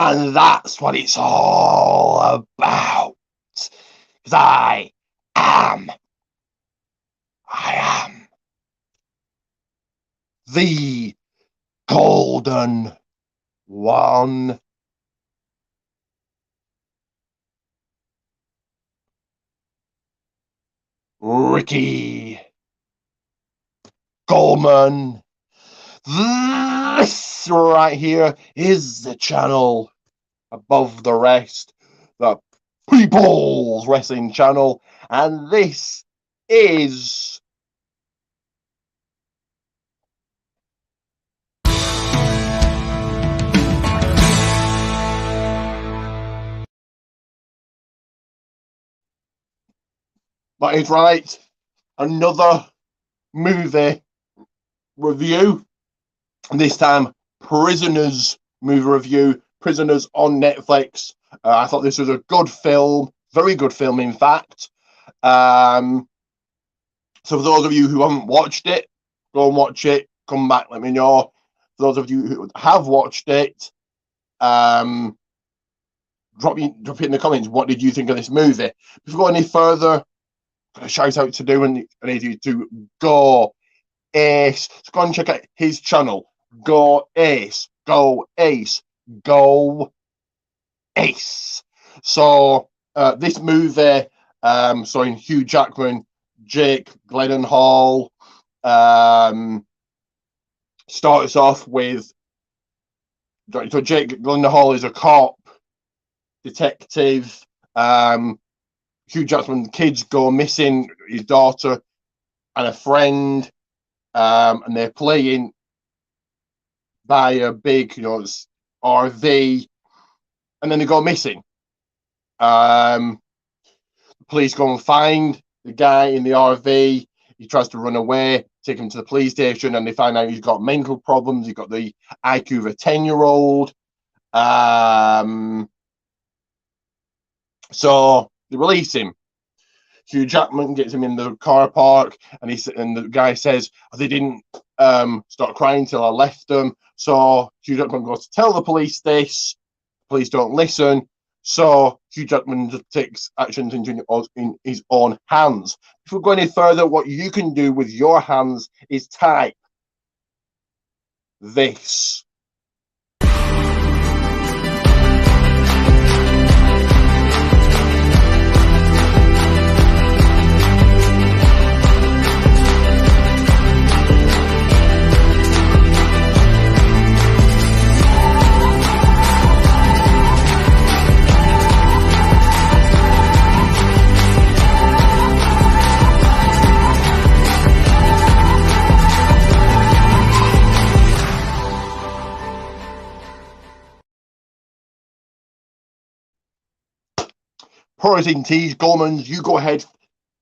And that's what it's all about. Because I am the golden one. Ricky Coleman. This right here is the channel above the rest, the People's Wrestling Channel, and this is that is right, another movie review, and this time Prisoners movie review, Prisoners on Netflix. I thought this was a good film, very good film, in fact. So for those of you who haven't watched it, go and watch it. Come back, let me know. For those of you who have watched it, drop it in the comments. What did you think of this movie? Before we go any further, got a shout out to do, and I need you to go Ace. So go and check out his channel. Go Ace. Go Ace. Go Ace. So this movie, starring Hugh Jackman, Jake Gyllenhaal, starts off with, so Jake Gyllenhaal is a cop, detective. Hugh Jackman's kids go missing, his daughter and a friend, and they're playing by a big, RV, and then they go missing. The police go and find the guy in the RV. He tries to run away, take him to the police station, and they find out he's got mental problems. He's got the IQ of a 10-year-old. So they release him. Hugh Jackman gets him in the car park, and the guy says, they didn't start crying till I left them. So Hugh Jackman goes to tell the police this. Police don't listen. So Hugh Jackman just takes actions in his own hands. If we go any further, what you can do with your hands is type this. Protein teas, Goldman's, you go ahead,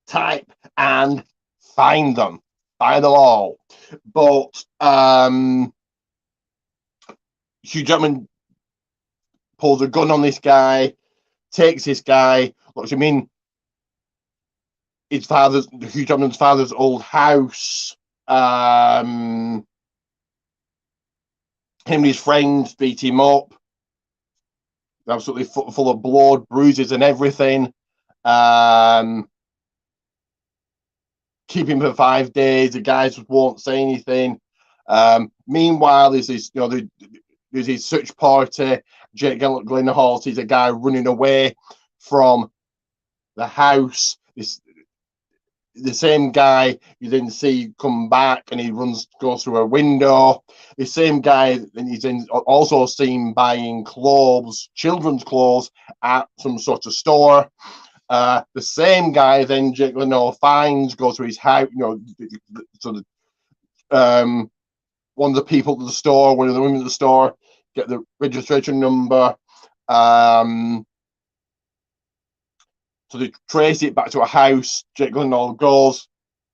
type, and find them. Find them all. But Hugh Jackman pulls a gun on this guy, takes this guy, locks him in Hugh Jackman's father's old house. Him and his friends beat him up. Absolutely full of blood, bruises, and everything. Keep him for 5 days. The guys won't say anything. Meanwhile, there's this, there's his search party. Jake Gyllenhaal sees a guy running away from the house. The same guy you then see come back, and he goes through a window. The same guy, and he's also seen buying clothes, children's clothes, at some sort of store. The same guy then Jake Gyllenhaal finds, goes to his house, one of the people at the store, one of the women at the store, get the registration number. So they trace it back to a house. Jake Gyllenhaal goes,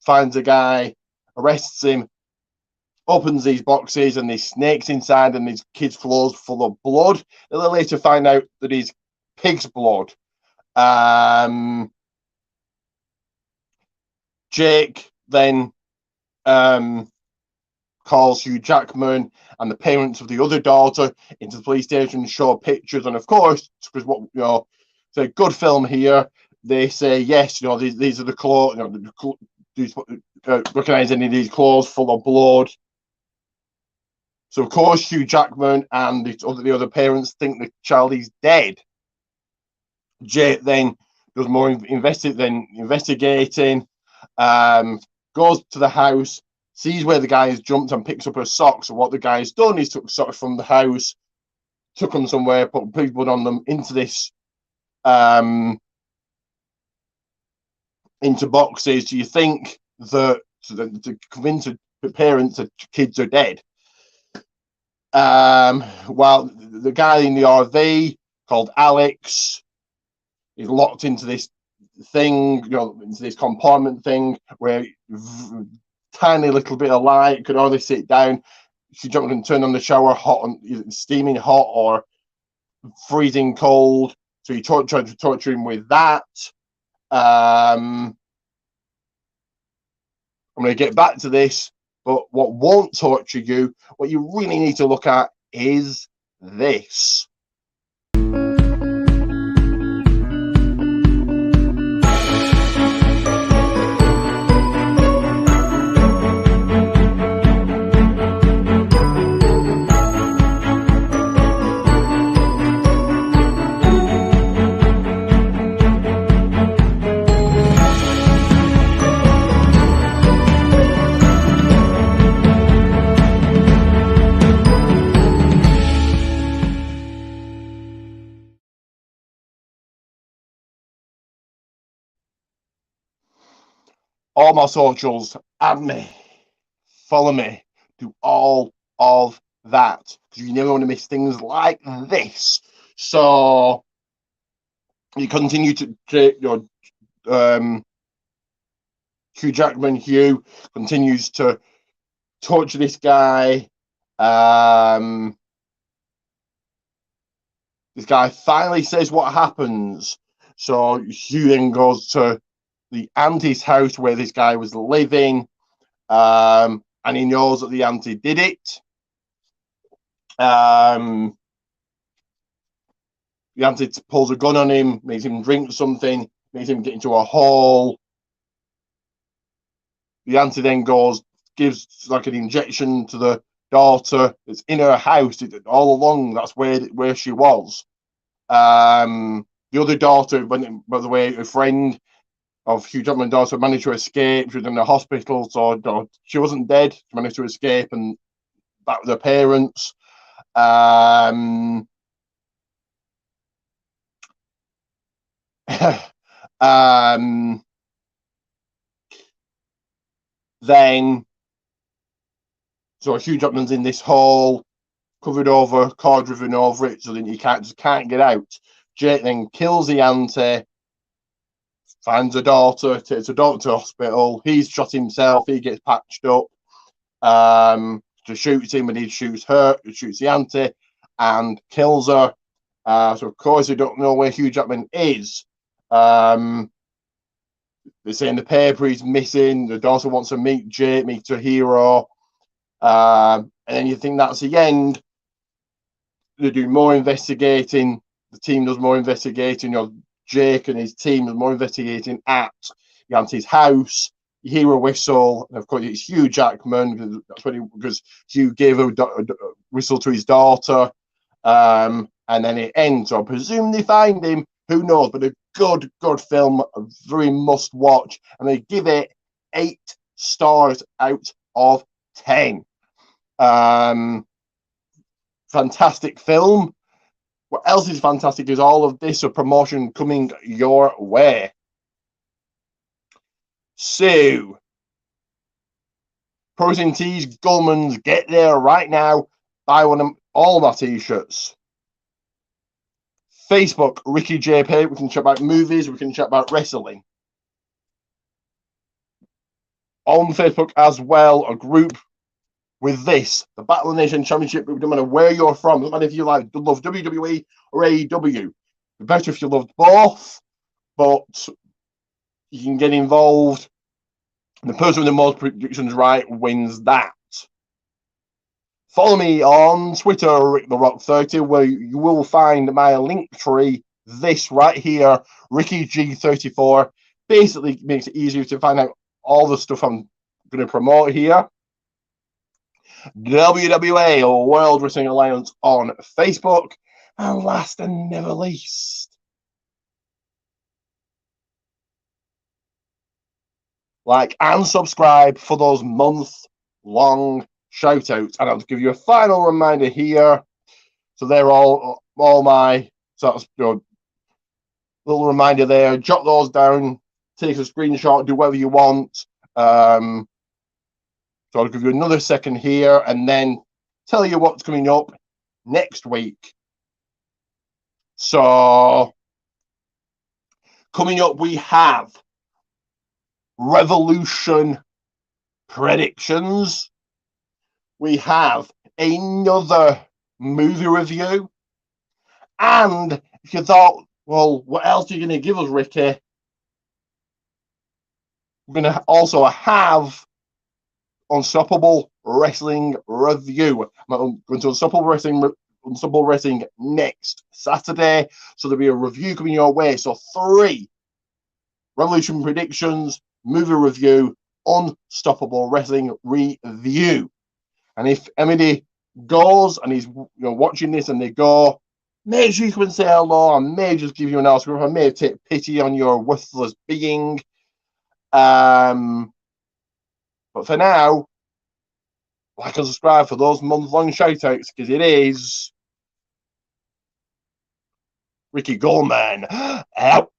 finds a guy, arrests him, opens these boxes, and there's snakes inside, and his kid's clothes full of blood. And they later find out that he's pig's blood. Jake then calls Hugh Jackman and the parents of the other daughter into the police station and show pictures. And of course, because what it's a good film here. They say yes, these are the clothes. Recognize any of these clothes full of blood. So of course, Hugh Jackman and the other parents think the child is dead. Jake then does more investigating. Goes to the house, sees where the guy has jumped and picks up her socks. So what the guy's done is took socks from the house, took them somewhere, put blood on them into this, into boxes. Do you think that to convince the parents that kids are dead? While the guy in the RV called Alex is locked into this thing, into this compartment thing where tiny little bit of light could only sit down. She jumped and turned on the shower hot, steaming hot or freezing cold. So he tried to torture him with that. I'm going to get back to this, but what won't torture you, what you really need to look at is this. All my socials, add me, follow me, do all of that, because you never want to miss things like this. So you continue to Hugh Jackman continues to torture this guy. This guy finally says what happens. So Hugh then goes to the auntie's house where this guy was living, and he knows that the auntie did it. The auntie pulls a gun on him, makes him drink something, makes him get into a hole. The auntie then gives like an injection to the daughter. It's in her house all along. That's where she was. The other daughter, by the way, a friend of Hugh Jackman's daughter, managed to escape. She was in the hospital, so she wasn't dead. She managed to escape and back with her parents. Then, so Hugh Jackman's in this hole, covered over, car driven over it, so then you can't get out. Jake then kills the auntie, finds her daughter, takes her daughter to hospital. He's shot himself. He gets patched up. Shoots him, and he shoots the auntie, and kills her. So of course they don't know where Hugh Jackman is. They say in the paper he's missing. The daughter wants to meet Jake, meet her hero. And then you think that's the end. They do more investigating. The team does more investigating. Jake and his team does more investigating at the auntie's house. You hear a whistle, and of course it's Hugh Jackman because Hugh gave a whistle to his daughter, and then it ends. So I presume they find him. Who knows? But a good film, a very must watch, and they give it 8 stars out of 10. Fantastic film. What else is fantastic is all of this promotion coming your way. So, Protein Tees, Gulman's, get there right now. Buy one of all my t-shirts. Facebook, Ricky JP. We can chat about movies. We can chat about wrestling. On Facebook as well, a group with this, the Battle of the Nation Championship. No matter where you're from, no matter if you love WWE or AEW, the better if you loved both, but you can get involved. The person with the most predictions right wins that. Follow me on Twitter, Rick the Rock 30, where you will find my link tree. This right here, Ricky G34. Basically makes it easier to find out all the stuff I'm going to promote here. WWA, World Wrestling Alliance, on Facebook. And last and never least, like and subscribe for those month-long shout-outs. And I'll give you a final reminder here. So they're all my sort of, little reminder there. Jot those down, take a screenshot, do whatever you want. So I'll give you another second here and then tell you what's coming up next week. So coming up, we have Revolution predictions. We have another movie review. And if you thought, well, what else are you going to give us, Ricky? We're going to also have Unstoppable Wrestling review. I'm going to Unstoppable Wrestling next Saturday. So there'll be a review coming your way. So 3 Revolution predictions, movie review, Unstoppable Wrestling review. And if anybody goes and he's watching this and they go, make sure you come and say hello. I may just give you an autograph. I may take pity on your worthless being. But for now, like and subscribe for those month-long shout-outs, because it is Ricky Goldman out.